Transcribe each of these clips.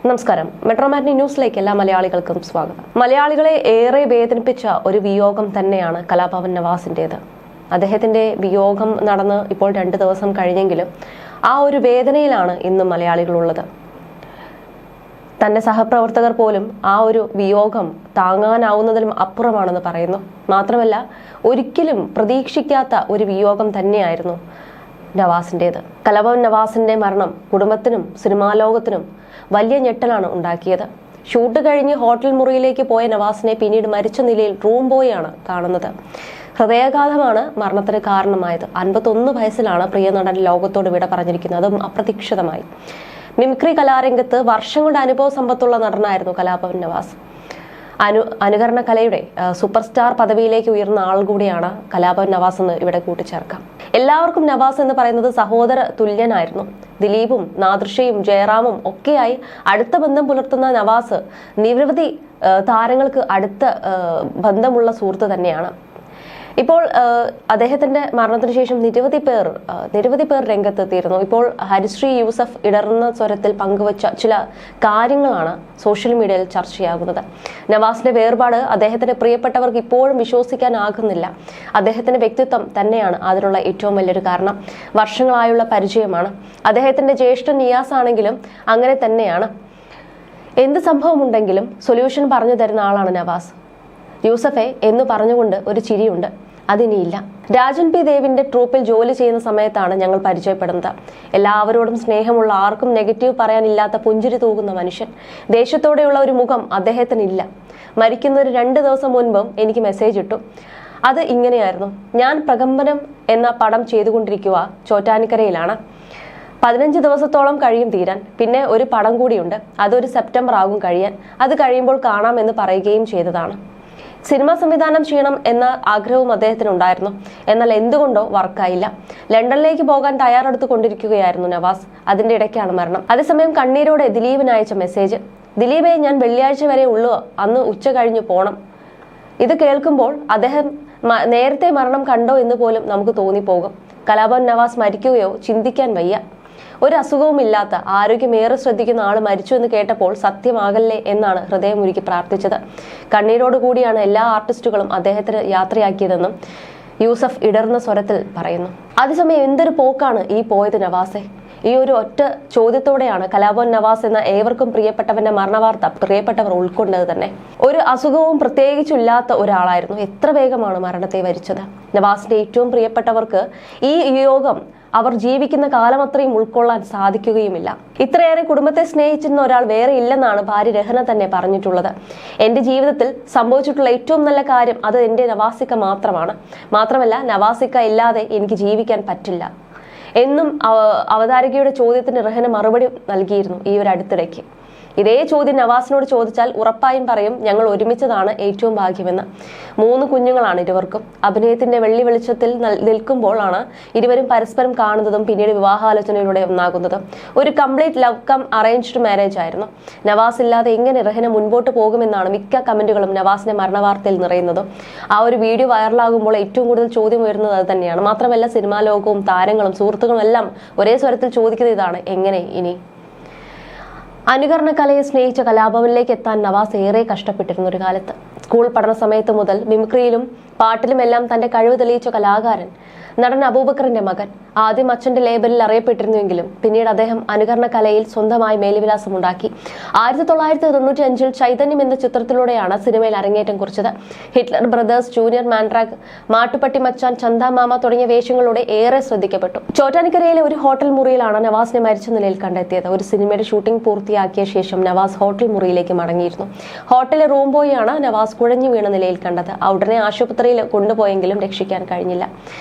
നമസ്കാരം. മെട്രോമാറ്റിനി ന്യൂസിലേക്ക് എല്ലാ മലയാളികൾക്കും സ്വാഗതം. മലയാളികളെ ഏറെ വേദനിപ്പിച്ച ഒരു വിയോഗം തന്നെയാണ് കലാഭവൻ നവാസിൻ്റേത്. അദ്ദേഹത്തിന്റെ വിയോഗം നടന്ന് ഇപ്പോൾ 2 ദിവസം കഴിഞ്ഞെങ്കിലും ആ ഒരു വേദനയിലാണ് ഇന്നും മലയാളികളുള്ളത്. തന്റെ സഹപ്രവർത്തകർ പോലും ആ ഒരു വിയോഗം താങ്ങാനാവുന്നതിലും അപ്പുറമാണെന്ന് പറയുന്നു. മാത്രമല്ല, ഒരിക്കലും പ്രതീക്ഷിക്കാത്ത ഒരു വിയോഗം തന്നെയായിരുന്നു നവാസിൻ്റേത്. കലാഭവൻ നവാസിന്റെ മരണം കുടുംബത്തിനും സിനിമാ ലോകത്തിനും വലിയ ഞെട്ടലാണ് ഉണ്ടാക്കിയത്. ഷൂട്ട് കഴിഞ്ഞ് ഹോട്ടൽ മുറിയിലേക്ക് പോയ നവാസിനെ പിന്നീട് മരിച്ച നിലയിൽ റൂം ബോയാണ് കാണുന്നത്. ഹൃദയാഘാതമാണ് മരണത്തിന് കാരണമായത്. 51 വയസ്സിലാണ് പ്രിയ നടൻ ലോകത്തോട് വിട പറഞ്ഞിരിക്കുന്നത്, അതും അപ്രതീക്ഷിതമായി. മിമിക്രി കലാരംഗത്ത് വർഷങ്ങളുടെ അനുഭവ സമ്പത്തുള്ള നടനായിരുന്നു കലാഭവൻ നവാസ്. അനുകരണ കലയുടെ സൂപ്പർ സ്റ്റാർ പദവിയിലേക്ക് ഉയർന്ന ആൾ കൂടിയാണ് കലാഭവൻ നവാസ് എന്ന് ഇവിടെ കൂട്ടിച്ചേർക്കാം. എല്ലാവർക്കും നവാസ് എന്ന് പറയുന്നത് സഹോദര തുല്യനായിരുന്നു. ദിലീപും നാദൃഷയും ജയറാമും ഒക്കെയായി അടുത്ത ബന്ധം പുലർത്തുന്ന നവാസ് നിരവധി താരങ്ങൾക്ക് അടുത്ത ബന്ധമുള്ള സുഹൃത്ത് തന്നെയാണ്. ഇപ്പോൾ അദ്ദേഹത്തിന്റെ മരണത്തിന് ശേഷം നിരവധി പേർ രംഗത്തെത്തിയിരുന്നു. ഇപ്പോൾ ഹരിശ്രീ യൂസഫ് ഇടർന്ന സ്വരത്തിൽ പങ്കുവച്ച ചില കാര്യങ്ങളാണ് സോഷ്യൽ മീഡിയയിൽ ചർച്ചയാകുന്നത്. നവാസിന്റെ വേർപാട് അദ്ദേഹത്തിന്റെ പ്രിയപ്പെട്ടവർക്ക് ഇപ്പോഴും വിശ്വസിക്കാനാകുന്നില്ല. അദ്ദേഹത്തിന്റെ വ്യക്തിത്വം തന്നെയാണ് അതിനുള്ള ഏറ്റവും വലിയൊരു കാരണം. വർഷങ്ങളായുള്ള പരിചയമാണ്. അദ്ദേഹത്തിന്റെ ജ്യേഷ്ഠൻ നിയാസ് ആണെങ്കിലും അങ്ങനെ തന്നെയാണ്. എന്ത് സംഭവമുണ്ടെങ്കിലും സൊല്യൂഷൻ പറഞ്ഞു തരുന്ന ആളാണ് നവാസ്. യൂസഫെ എന്ന് പറഞ്ഞുകൊണ്ട് ഒരു ചിരിയുണ്ട്, അതിനിയില്ല. രാജൻ പി ദേവിന്റെ ട്രൂപ്പിൽ ജോലി ചെയ്യുന്ന സമയത്താണ് ഞങ്ങൾ പരിചയപ്പെടുന്നത്. എല്ലാവരോടും സ്നേഹമുള്ള, ആർക്കും നെഗറ്റീവ് പറയാനില്ലാത്ത, പുഞ്ചിരി തൂകുന്ന മനുഷ്യൻ. ദേഷ്യത്തോടെയുള്ള ഒരു മുഖം അദ്ദേഹത്തിനില്ല. മരിക്കുന്നതിന് 2 ദിവസം മുൻപും എനിക്ക് മെസ്സേജ് ഇട്ടു. അത് ഇങ്ങനെയായിരുന്നു: ഞാൻ പ്രകമ്പനം എന്ന പടം ചെയ്തുകൊണ്ടിരിക്കുക ചോറ്റാനിക്കരയിലാണ്. 15 ദിവസത്തോളം കഴിയും തീരാൻ. പിന്നെ ഒരു പടം കൂടിയുണ്ട്, അതൊരു സെപ്റ്റംബർ ആകും കഴിയാൻ. അത് കഴിയുമ്പോൾ കാണാമെന്ന് പറയുകയും ചെയ്തതാണ്. സിനിമ സംവിധാനം ചെയ്യണം എന്ന ആഗ്രഹവും അദ്ദേഹത്തിനുണ്ടായിരുന്നു. എന്നാൽ എന്തുകൊണ്ടോ വർക്കായില്ല. ലണ്ടനിലേക്ക് പോകാൻ തയ്യാറെടുത്തുകൊണ്ടിരിക്കുകയായിരുന്നു നവാസ്. അതിന്റെ ഇടയ്ക്കാണ് മരണം. അതേസമയം കണ്ണീരോടെ ദിലീപിന് അയച്ച മെസ്സേജ്: ദിലീപെ, ഞാൻ വെള്ളിയാഴ്ച വരെ ഉള്ളൂ, അന്ന് ഉച്ച കഴിഞ്ഞു പോണം. ഇത് കേൾക്കുമ്പോൾ അദ്ദേഹം നേരത്തെ മരണം കണ്ടോ എന്ന് പോലും നമുക്ക് തോന്നിപ്പോകും. കലാഭവൻ നവാസ് മരിക്കുകയോ ചിന്തിക്കാൻ വയ്യ. ഒരു അസുഖവുമില്ലാത്ത, ആരോഗ്യമേറെ ശ്രദ്ധിക്കുന്ന ആള് മരിച്ചു എന്ന് കേട്ടപ്പോൾ സത്യമാകല്ലേ എന്നാണ് ഹൃദയമുരുക്കി പ്രാർത്ഥിച്ചത്. കണ്ണീരോടുകൂടിയാണ് എല്ലാ ആർട്ടിസ്റ്റുകളും അദ്ദേഹത്തിന് യാത്രയാക്കിയതെന്നും യൂസഫ് ഇടർന്ന സ്വരത്തിൽ പറയുന്നു. അതേസമയം എന്തൊരു പോക്കാണ് ഈ പോയത് നവാസെ. ഈ ഒരു ഒറ്റ ചോദ്യത്തോടെയാണ് കലാഭവൻ നവാസ് എന്ന ഏവർക്കും പ്രിയപ്പെട്ടവന്റെ മരണവാർത്ത പ്രിയപ്പെട്ടവർ ഉൾക്കൊണ്ടത് തന്നെ. ഒരു അസുഖവും പ്രത്യേകിച്ചില്ലാത്ത ഒരാളായിരുന്നു. എത്ര വേഗമാണ് മരണത്തെ വരിച്ചത്. നവാസിന്റെ ഏറ്റവും പ്രിയപ്പെട്ടവർക്ക് ഈ യോഗം അവർ ജീവിക്കുന്ന കാലം അത്രയും ഉൾക്കൊള്ളാൻ സാധിക്കുകയുമില്ല. ഇത്രയേറെ കുടുംബത്തെ സ്നേഹിച്ചിരുന്ന ഒരാൾ വേറെ ഇല്ലെന്നാണ് ഭാര്യ രഹന തന്നെ പറഞ്ഞിട്ടുള്ളത്. എന്റെ ജീവിതത്തിൽ സംഭവിച്ചിട്ടുള്ള ഏറ്റവും നല്ല കാര്യം അത് എന്റെ നവാസിക്ക മാത്രമാണ്. മാത്രമല്ല, നവാസിക്ക ഇല്ലാതെ എനിക്ക് ജീവിക്കാൻ പറ്റില്ല എന്നും അവതാരകയുടെ ചോദ്യത്തിന് റഹന മറുപടി നൽകിയിരുന്നു ഈ ഒരു അടുത്തിടയ്ക്ക്. ഇതേ ചോദ്യം നവാസിനോട് ചോദിച്ചാൽ ഉറപ്പായും പറയും, ഞങ്ങൾ ഒരുമിച്ചതാണ് ഏറ്റവും ഭാഗ്യമെന്ന്. 3 കുഞ്ഞുങ്ങളാണ് ഇരുവർക്കും. അഭിനയത്തിന്റെ വെള്ളി വെളിച്ചത്തിൽ നിൽക്കുമ്പോഴാണ് ഇരുവരും പരസ്പരം കാണുന്നതും പിന്നീട് വിവാഹാലോചനയിലൂടെ ഒന്നാകുന്നതും. ഒരു complete love cum arranged marriage ആയിരുന്നു. നവാസ് ഇല്ലാതെ എങ്ങനെ റഹന മുൻപോട്ട് പോകുമെന്നാണ് മിക്ക കമന്റുകളും നവാസിന്റെ മരണവാർത്തയിൽ നിറയുന്നതും. ആ ഒരു വീഡിയോ വൈറലാകുമ്പോൾ ഏറ്റവും കൂടുതൽ ചോദ്യം ഉയരുന്നത് അത് തന്നെയാണ്. മാത്രമല്ല, സിനിമാ ലോകവും താരങ്ങളും സുഹൃത്തുക്കളും എല്ലാം ഒരേ സ്വരത്തിൽ ചോദിക്കുന്ന ഇതാണ്: എങ്ങനെ ഇനി? അനുകരണ കലയെ സ്നേഹിച്ച കലാഭവനിലേക്ക് എത്താൻ നവാസ് ഏറെ കഷ്ടപ്പെട്ടിരുന്ന ഒരു കാലത്ത്. സ്കൂൾ പഠന സമയത്ത് മുതൽ മിമിക്രിയിലും പാട്ടിലുമെല്ലാം തന്റെ കഴിവ് തെളിയിച്ച കലാകാരൻ നടൻ അബൂബക്കറിന്റെ മകൻ. ആദ്യം അച്ഛന്റെ ലേബലിൽ അറിയപ്പെട്ടിരുന്നുവെങ്കിലും പിന്നീട് അദ്ദേഹം അനുകരണ കലയിൽ സ്വന്തമായി മേലുവിലാസമുണ്ടാക്കി. 1995 ചൈതന്യം എന്ന ചിത്രത്തിലൂടെയാണ് സിനിമയിൽ അരങ്ങേറ്റം കുറിച്ചത്. ഹിറ്റ്ലർ ബ്രദേഴ്സ്, ജൂനിയർ മാൻഡ്രാഗ്, മാട്ടുപട്ടി മച്ചാൻ, ചന്ദ മാമ തുടങ്ങിയ വേഷങ്ങളിലൂടെ ഏറെ ശ്രദ്ധിക്കപ്പെട്ടു. ചോറ്റാനിക്കരയിലെ ഒരു ഹോട്ടൽ മുറിയിലാണ് നവാസിനെ മരിച്ച നിലയിൽ കണ്ടെത്തിയത്. ഒരു സിനിമയുടെ ഷൂട്ടിംഗ് പൂർത്തിയാക്കിയ ശേഷം നവാസ് ഹോട്ടൽ മുറിയിലേക്ക് മടങ്ങിയിരുന്നു. ഹോട്ടലിലെ റൂം ബോയാണ് നവാസ് കുഴഞ്ഞു വീണ നിലയിൽ കണ്ടത്. ഉടനെ ആശുപത്രിയിൽ കൊണ്ടുപോയെങ്കിലും രക്ഷിക്കാൻ കഴിഞ്ഞില്ല.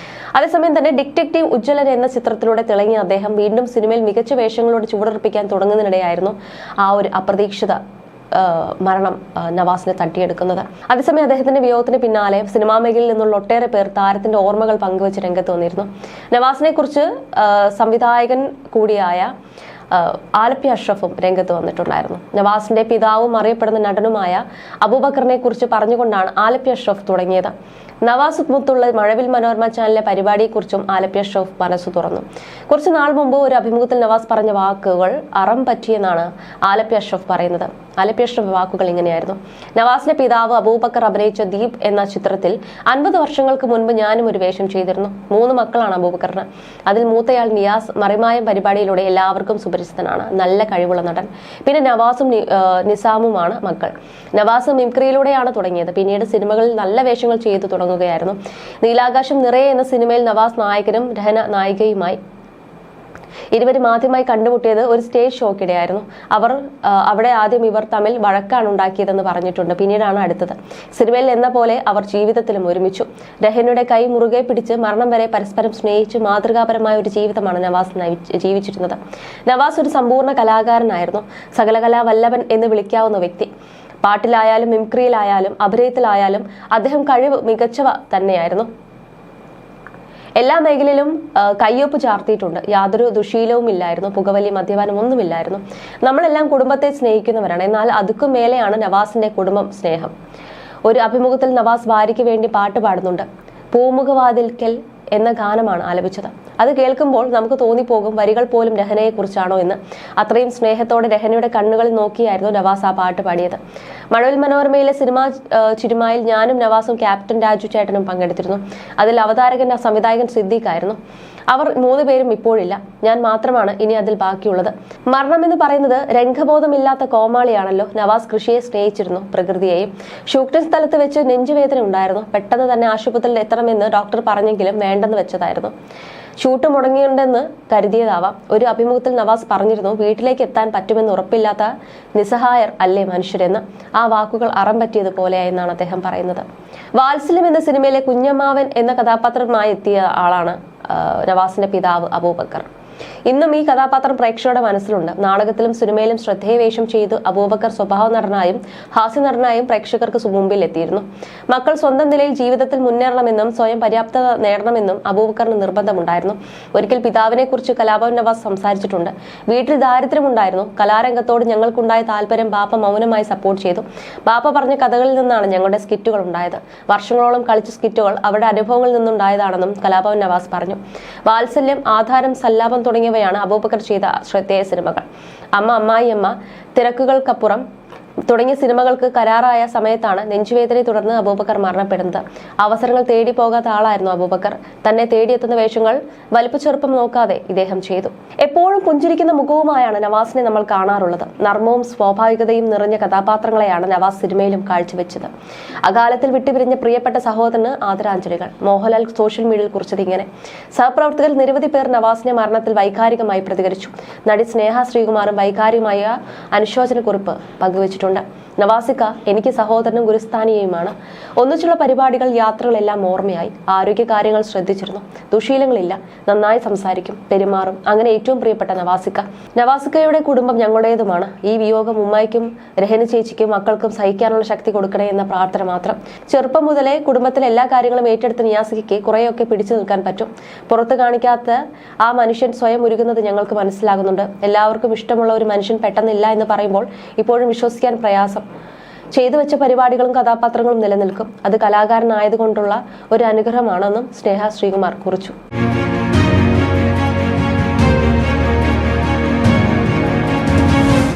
അതേസമയം തന്നെ ഡിറ്റക്റ്റീവ് ഉജ്ജ്വലൻ എന്ന ചിത്രത്തിലൂടെ തിളങ്ങിയ അദ്ദേഹം വീണ്ടും സിനിമയിൽ മികച്ച വേഷങ്ങളോട് ചുവടുറപ്പിക്കാൻ തുടങ്ങുന്നതിനിടെയായിരുന്നു ആ ഒരു അപ്രതീക്ഷിത മരണം നവാസിനെ തട്ടിയെടുക്കുന്നത്. അതേസമയം അദ്ദേഹത്തിന്റെ വിയോഗത്തിന് പിന്നാലെ സിനിമാ മേഖലയിൽ നിന്നുള്ള ഒട്ടേറെ പേർ താരത്തിന്റെ ഓർമ്മകൾ പങ്കുവച്ച് രംഗത്ത് വന്നിരുന്നു. നവാസിനെ കുറിച്ച് സംവിധായകൻ കൂടിയായ ആലപ്പി അഷ്റഫും രംഗത്ത് വന്നിട്ടുണ്ടായിരുന്നു. നവാസിന്റെ പിതാവും അറിയപ്പെടുന്ന നടനുമായ അബൂബക്കറിനെ കുറിച്ച് പറഞ്ഞുകൊണ്ടാണ് ആലപ്പി അഷ്റഫ് തുടങ്ങിയത്. നവാസ് മുത്തുള്ള മഴവിൽ മനോരമ ചാനലിലെ പരിപാടിയെക്കുറിച്ചും ആലപ്പി അഷ്റഫ് മനസ്സു തുറന്നു. കുറച്ചു നാൾ മുമ്പ് ഒരു അഭിമുഖത്തിൽ നവാസ് പറഞ്ഞ വാക്കുകൾ അറം പറ്റിയെന്നാണ് ആലപ്പി അഷ്റഫ് പറയുന്നത്. ആലപ്പി അഷ്റഫ് വാക്കുകൾ ഇങ്ങനെയായിരുന്നു: നവാസിന്റെ പിതാവ് അബൂബക്കർ അഭിനയിച്ച ദീപ് എന്ന ചിത്രത്തിൽ 50 വർഷങ്ങൾക്ക് മുൻപ് ഞാനും ഒരു വേഷം ചെയ്തിരുന്നു. 3 മക്കളാണ് അബൂബക്കറിന്. അതിൽ മൂത്തയാൾ നിയാസ് മറിമായം പരിപാടിയിലൂടെ എല്ലാവർക്കും സുപരിചിതനാണ്. നല്ല കഴിവുള്ള നടൻ. പിന്നെ നവാസും നിസാമുമാണ് മക്കൾ. നവാസ് മിംക്രിയിലൂടെയാണ് തുടങ്ങിയത്. പിന്നീട് സിനിമകളിൽ നല്ല വേഷങ്ങൾ ചെയ്തു തുടങ്ങുകയായിരുന്നു. നീലാകാശം നിറയെ എന്ന സിനിമയിൽ നവാസ് നായകനും രഹന നായികയുമായി. ഇരുവരും ആദ്യമായി കണ്ടുമുട്ടിയത് ഒരു സ്റ്റേജ് ഷോക്കിടെയായിരുന്നു. അവിടെ ആദ്യം ഇവർ തമ്മിൽ വഴക്കാണ് ഉണ്ടാക്കിയതെന്ന് പറഞ്ഞിട്ടുണ്ട്. പിന്നീടാണ് അടുത്തത്. സിനിമയിൽ എന്ന പോലെ അവർ ജീവിതത്തിലും ഒരുമിച്ചു. രഹനയുടെ കൈ മുറുകെ പിടിച്ച് മരണം വരെ പരസ്പരം സ്നേഹിച്ച് മാതൃകാപരമായ ഒരു ജീവിതമാണ് നവാസ് ജീവിച്ചിരുന്നത്. നവാസ് ഒരു സമ്പൂർണ്ണ കലാകാരനായിരുന്നു. സകലകലാ വല്ലഭൻ എന്ന് വിളിക്കാവുന്ന വ്യക്തി. പാട്ടിലായാലും മിമിക്രിയിലായാലും അഭിനയത്തിലായാലും അദ്ദേഹം കഴിവ് മികച്ചവ തന്നെയായിരുന്നു. എല്ലാ മേഖലയിലും കയ്യൊപ്പ് ചാർത്തിയിട്ടുണ്ട്. യാതൊരു ദുശീലവും ഇല്ലായിരുന്നു. പുകവലി, മദ്യപാനം ഒന്നുമില്ലായിരുന്നു. നമ്മളെല്ലാം കുടുംബത്തെ സ്നേഹിക്കുന്നവരാണ്. എന്നാൽ അതുക്കും മേലെയാണ് നവാസിന്റെ കുടുംബം സ്നേഹം. ഒരു അഭിമുഖത്തിൽ നവാസ് ഭാര്യയ്ക്ക് വേണ്ടി പാട്ട് പാടുന്നുണ്ട്. പൂമുഖവാതിൽക്കൽ എന്ന ഗാനമാണ് ആലപിച്ചത്. അത് കേൾക്കുമ്പോൾ നമുക്ക് തോന്നിപ്പോകും വരികൾ പോലും രഹനയെ കുറിച്ചാണോ എന്ന്. അത്രയും സ്നേഹത്തോടെ രഹനയുടെ കണ്ണുകളിൽ നോക്കിയായിരുന്നു നവാസ് ആ പാട്ട് പാടിയത്. മഴവിൽ മനോരമയിലെ സിനിമാ ചിരുമായിൽ ഞാനും നവാസും ക്യാപ്റ്റൻ രാജു ചേട്ടനും പങ്കെടുത്തിരുന്നു. അതിൽ അവതാരകൻ സംവിധായകൻ സിദ്ദീഖായിരുന്നു. അവർ 3 പേരും ഇപ്പോഴില്ല. ഞാൻ മാത്രമാണ് ഇനി അതിൽ ബാക്കിയുള്ളത്. മരണം എന്ന് പറയുന്നത് രംഗബോധമില്ലാത്ത കോമാളിയാണല്ലോ. നവാസ് കൃഷിയെ സ്നേഹിച്ചിരുന്നു, പ്രകൃതിയെയും. ഷൂട്ടിംഗ് സ്ഥലത്ത് വെച്ച് നെഞ്ചുവേദന ഉണ്ടായിരുന്നു. പെട്ടെന്ന് തന്നെ ആശുപത്രിയിൽ എത്തണമെന്ന് ഡോക്ടർ പറഞ്ഞെങ്കിലും വേണ്ടെന്ന് വെച്ചതായിരുന്നു. ഷൂട്ട് മുടങ്ങിയുണ്ടെന്ന് കരുതിയതാവാം. ഒരു അഭിമുഖത്തിൽ നവാസ് പറഞ്ഞിരുന്നു, വീട്ടിലേക്ക് എത്താൻ പറ്റുമെന്ന് ഉറപ്പില്ലാത്ത നിസ്സഹായർ അല്ലേ മനുഷ്യരെന്ന്. ആ വാക്കുകൾ അറം പറ്റിയതുപോലെയായെന്നാണ് അദ്ദേഹം പറയുന്നത്. വാത്സല്യം എന്ന സിനിമയിലെ കുഞ്ഞമ്മാവൻ എന്ന കഥാപാത്രമായി എത്തിയ ആളാണ് നവാസിന്റെ പിതാവ് അബൂബക്കർ. ഇന്നും ഈ കഥാപാത്രം പ്രേക്ഷകരുടെ മനസ്സിലുണ്ട്. നാടകത്തിലും സിനിമയിലും ശ്രദ്ധേയ വേഷം ചെയ്തു അബൂബക്കർ സ്വഭാവ നടനായും ഹാസ്യ നടനായും പ്രേക്ഷകർക്ക് മുമ്പിൽ എത്തിയിരുന്നു. മക്കൾ സ്വന്തം നിലയിൽ ജീവിതത്തിൽ മുന്നേറണമെന്നും സ്വയം പര്യാപ്തത നേടണമെന്നും അബൂബക്കറിന് നിർബന്ധമുണ്ടായിരുന്നു. ഒരിക്കൽ പിതാവിനെ കുറിച്ച് കലാഭവൻ നവാസ് സംസാരിച്ചിട്ടുണ്ട്. വീട്ടിൽ ദാരിദ്ര്യമുണ്ടായിരുന്നു. കലാരംഗത്തോട് ഞങ്ങൾക്കുണ്ടായ താല്പര്യം ബാപ്പ മൗനമായി സപ്പോർട്ട് ചെയ്തു. ബാപ്പ പറഞ്ഞ കഥകളിൽ നിന്നാണ് ഞങ്ങളുടെ സ്കിറ്റുകൾ ഉണ്ടായത്. വർഷങ്ങളോളം കളിച്ച സ്കിറ്റുകൾ അവരുടെ അനുഭവങ്ങളിൽ നിന്നുണ്ടായതാണെന്നും കലാഭവൻ നവാസ് പറഞ്ഞു. വാത്സല്യം, ആധാരം, സല്ലാപം തുടങ്ങിയവയാണ് അബൂബക്കർ ചെയ്ത ശ്രദ്ധേയ സിനിമകൾ. അമ്മ, അമ്മായിയമ്മ, തിരക്കുകൾക്കപ്പുറം തുടങ്ങിയ സിനിമകൾക്ക് കരാറായ സമയത്താണ് നെഞ്ചുവേദനയെ തുടർന്ന് അബൂബക്കർ മരണപ്പെടുന്നത്. അവസരങ്ങൾ തേടി പോകാത്ത ആളായിരുന്നു അബൂബക്കർ. തന്നെ തേടിയെത്തുന്ന വേഷങ്ങൾ വലിപ്പച്ചെറുപ്പം നോക്കാതെ ഇദ്ദേഹം ചെയ്തു. എപ്പോഴും പുഞ്ചിരിക്കുന്ന മുഖവുമായാണ് നവാസിനെ നമ്മൾ കാണാറുള്ളത്. നർമ്മവും സ്വാഭാവികതയും നിറഞ്ഞ കഥാപാത്രങ്ങളെയാണ് നവാസ് സിനിമയിലും കാഴ്ചവെച്ചത്. അകാലത്തിൽ വിട്ടുപിരിഞ്ഞ പ്രിയപ്പെട്ട സഹോദരന് ആദരാഞ്ജലികൾ. മോഹൻലാൽ സോഷ്യൽ മീഡിയയിൽ കുറിച്ചത് ഇങ്ങനെ: സഹപ്രവർത്തകർ നിരവധി പേർ നവാസിന്റെ മരണത്തിൽ വൈകാരികമായി പ്രതികരിച്ചു. നടി സ്നേഹ ശ്രീകുമാറും വൈകാരികമായ അനുശോചനക്കുറിപ്പ് പങ്കുവച്ചിട്ടുണ്ട്. നവാസിക്ക എനിക്ക് സഹോദരനും ഗുരുസ്ഥാനീയയുമാണ്. ഒന്നിച്ചുള്ള പരിപാടികൾ, യാത്രകളെല്ലാം ഓർമ്മയായി. ആരോഗ്യകാര്യങ്ങൾ ശ്രദ്ധിച്ചിരുന്നു. ദുശീലങ്ങളില്ല. നന്നായി സംസാരിക്കും, പെരുമാറും. അങ്ങനെ ഏറ്റവും പ്രിയപ്പെട്ട നവാസിക്കയുടെ കുടുംബം ഞങ്ങളുടേതുമാണ്. ഈ വിയോഗം ഉമ്മയ്ക്കും രഹന ചേച്ചിക്കും മക്കൾക്കും സഹിക്കാനുള്ള ശക്തി കൊടുക്കണേ എന്ന പ്രാർത്ഥന മാത്രം. ചെറുപ്പം മുതലേ കുടുംബത്തിലെ എല്ലാ കാര്യങ്ങളും ഏറ്റെടുത്ത നിയാസിക്കയ്ക്ക് കുറേയൊക്കെ പിടിച്ചു നിൽക്കാൻ പറ്റും. പുറത്ത് കാണിക്കാത്ത ആ മനുഷ്യൻ സ്വയം ഒരുങ്ങുന്നത് ഞങ്ങൾക്ക് മനസ്സിലാകുന്നുണ്ട്. എല്ലാവർക്കും ഇഷ്ടമുള്ള ഒരു മനുഷ്യൻ പെട്ടെന്നില്ല എന്ന് പറയുമ്പോൾ ഇപ്പോഴും വിശ്വസിക്കാൻ പ്രയാസം. ചെയ്തു വെച്ച പരിപാടികളും കഥാപാത്രങ്ങളും നിലനിൽക്കും. അത് കലാകാരനായതുകൊണ്ടുള്ള ഒരു അനുഗ്രഹമാണെന്നും സ്നേഹ ശ്രീകുമാർ കുറിച്ചു.